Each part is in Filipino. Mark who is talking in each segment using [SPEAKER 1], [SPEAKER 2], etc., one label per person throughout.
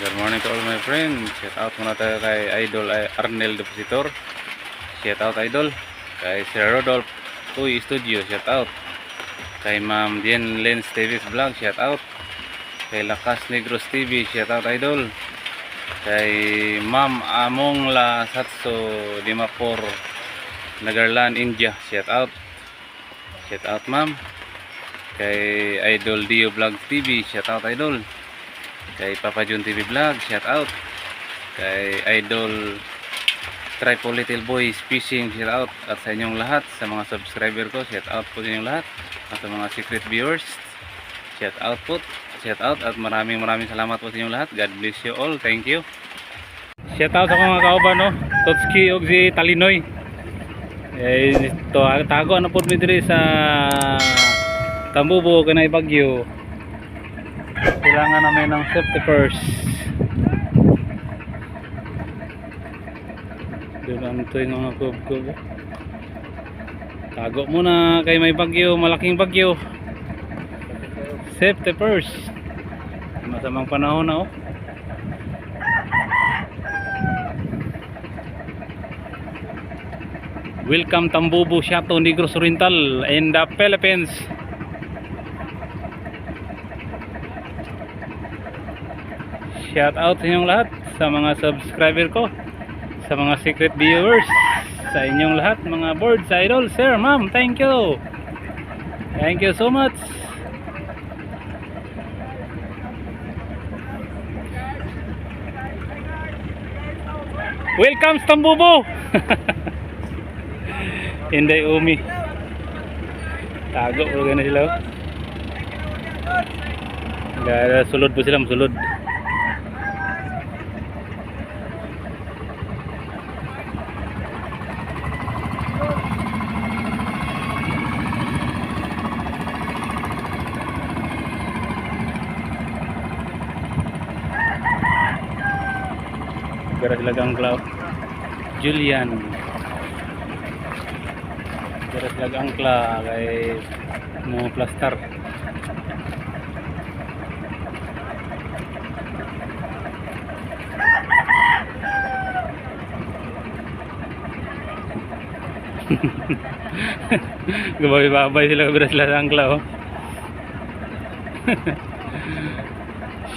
[SPEAKER 1] Good morning to all my friends. Shout out muna tayo kay Idol Arnel Depositor. Shout out Idol. Kay Sir Rodolph Uy Studio. Shout out. Kay Ma'am Jen Lens TV's Vlog. Shout out. Kay Lakas Negros TV. Shout out Idol. Kay Ma'am Among La Satso Dimapur Nagarland India. Shout out. Shout out Ma'am. Kay Idol Dio Vlog TV. Shout out Idol. Kay Papa Jun TV Vlog, shout out. Kay Idol Triple Little Boys Fishing, shout out. At sa inyong lahat, sa mga subscriber ko, shout out po sa inyong lahat. At sa mga secret viewers, shout out po. Shout out at maraming salamat po sa inyong lahat. God bless you all. Thank you. Shout out sa mga kauban, no? Totski og si Talinoy. Ito, tago na po mi diri sa Tambubo kanay Bagyo. Kailangan namin ng safety first. Doon ito yung mga kub-kub. Tago muna kay may bagyo, malaking bagyo. Safety first. Masamang panahon na, oh. Welcome Tambubo, Chateau Negros Oriental in the Philippines. Shout out sa inyong lahat, sa mga subscriber ko, sa mga secret viewers, sa inyong lahat, mga boards, idol, sir, ma'am, thank you. Thank you so much. Welcome Tambubo. Inday Umi. Tago po na sila. Gaya sulod po sila, sulod. Gara silagang cloud Julian. Gara silagang cloud kay mo plaster. Gabay-babay sila gara silagang cloud.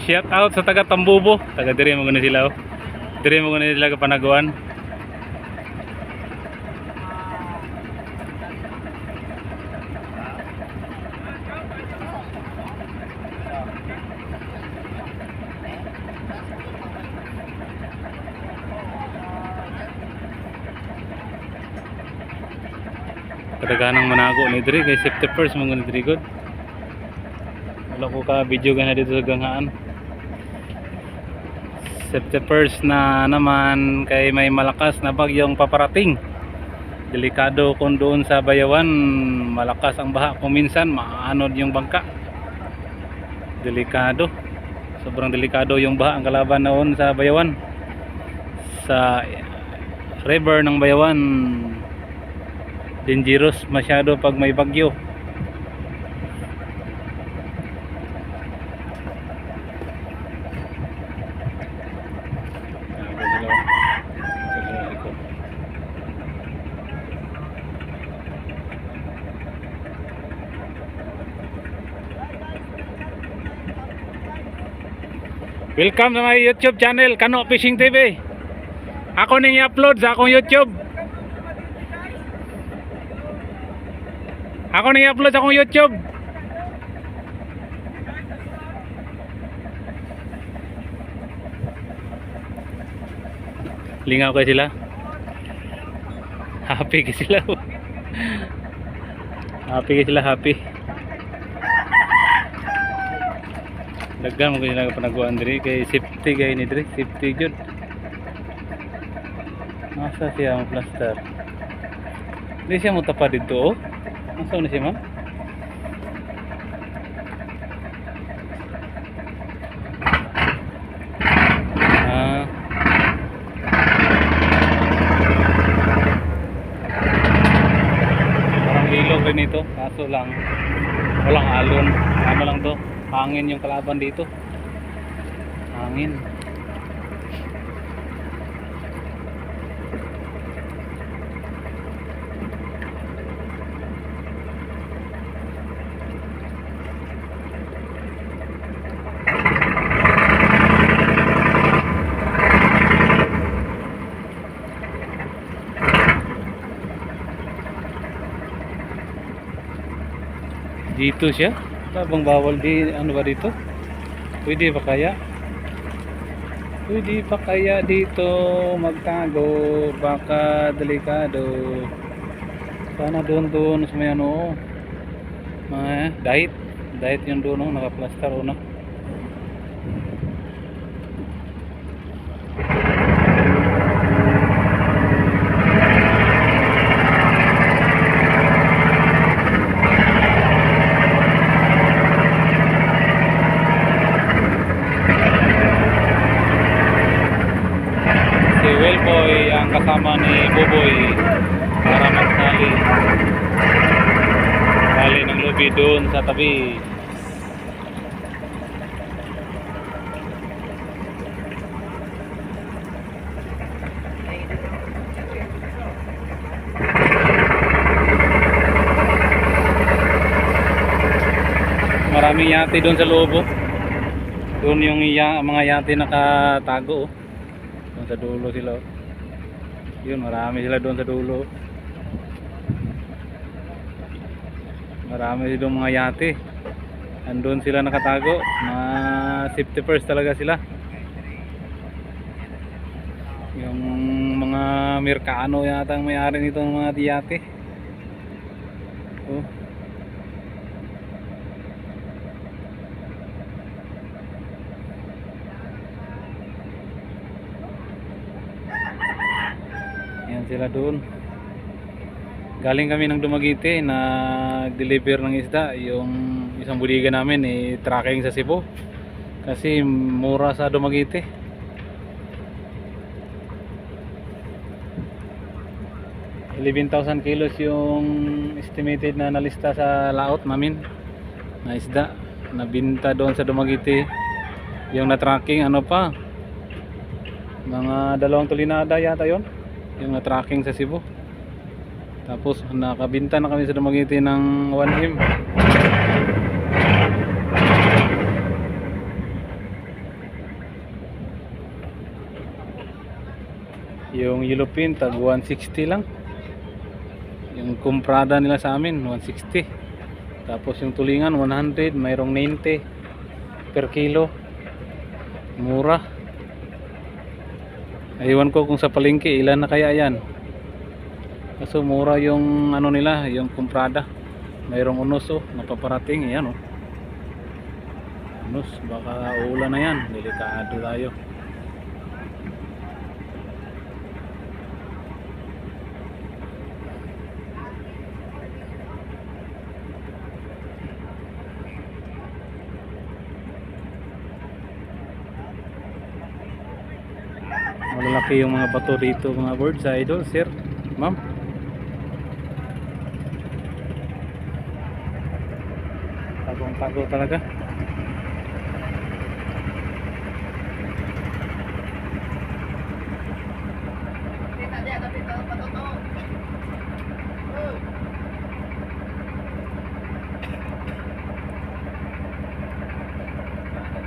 [SPEAKER 1] Shout out sa taga Tambubo, taga diri mo gani sila, oh. Diri mo gani sila kapanaguan. Kadaganang manago ni diri kay safety first mo gani diri god. Wala ko ka video gana dito sa ganghaan. Safety first na naman kay may malakas na bagyong paparating. Delikado kung doon sa Bayawan, malakas ang baha kung minsan maanod yung bangka. Delikado. Sobrang delikado yung baha ang kalaban noon sa Bayawan. Sa river ng Bayawan, dangerous masyado pag may bagyo. Welcome sa my YouTube channel, Kano Fishing TV. Ako ning i-upload sa akong YouTube. Ako ning i-upload sa akong YouTube. Lingaw kayo sila. Happy kayo sila. Happy kayo sila, happy. Daghan mo kayo panaguan diri kay safety kay ni diri, safety jud. Nasa siya ang plaster. Di siya mo tapad dito, oh. Nasa na siya, ma'am? Parang ilog rin ito, kaso lang walang alon. Ano lang to? Hangin yung kalaban dito. Hangin. Dito siya. Bang bawal di ano ba dito? Pwede pa kaya? Pwede pa kaya dito magtago? Baka delikado. Sana doon sa may ano. Diet yung doon, no? Naka-plaster o na. Si Wellboy ang kasama ni Buboy para magtali ng lubi doon sa tabi. Maraming yate doon sa loob, oh. Doon yung mga yate nakatago, oh. Doon sa dulo sila, oh. Yun, marami sila doon sa dulo. Marami sila doon mga yate. Andun sila nakatago. Safety first talaga sila. Yung mga Mercano yata ang may-ari nitong mga yate. Oh. Yan sila doon. Galing kami ng Dumaguete na deliver ng isda. Yung isang buliga namin tracking sa Cebu. Kasi mura sa Dumaguete. $11,000 kilos yung estimated na nalista sa laot namin na isda. Nabinta doon sa Dumaguete. Yung na-tracking ano pa, mga 2 tulinada yata yon, yung na-tracking sa Cebu. Tapos nakabinta na kami sa Dumaguete ng 1M. Yung yellowfin tag 160 lang. Yung kumprada nila sa amin 160. Tapos yung tulingan 100, mayroong 90 per kilo. Mura. Aywan ko kung sa palengke ilan na kaya yan. Kaso mura yung ano nila, yung kumprada. Mayroong unos, oh, napaparating. Yan, oh. Unos, baka ulan na yan. Delikado tayo. Malalaki yung mga bato dito, mga birds idol, sir, ma'am. Tagong-tago talaga.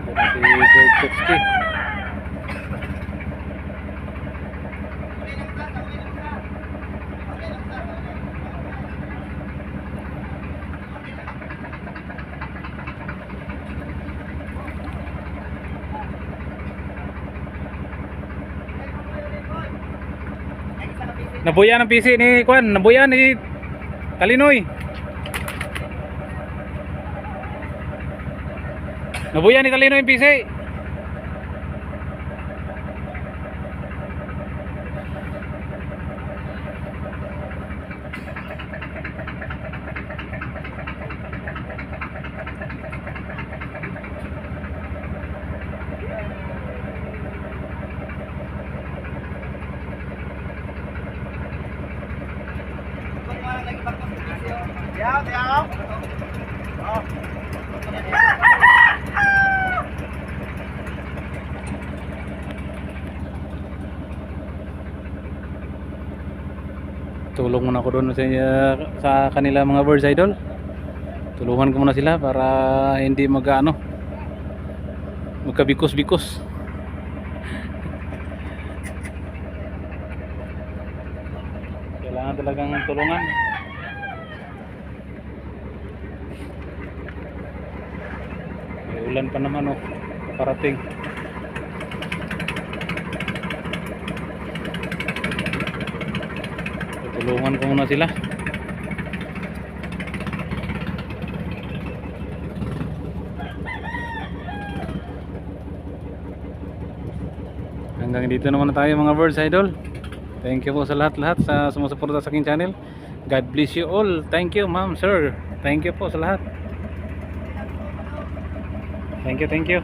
[SPEAKER 1] Si Berkowski. Nabuya ng PC ni Kwan, nabuya ni Talinoy. Nabuya ni Talinoy yung PC. Tulong muna ko doon sa kanila mga birds idol. Tulungan ko muna sila para hindi magkabikos-bikos. Kailangan talagang tulungan. May ulan pa naman oh, parating. Tutulungan ko muna sila. Hanggang dito naman na tayo mga birds idol. Thank you po sa lahat-lahat sa sumusuporta sa aking channel. God bless you all. Thank you ma'am, sir. Thank you po sa lahat. Thank you, thank you.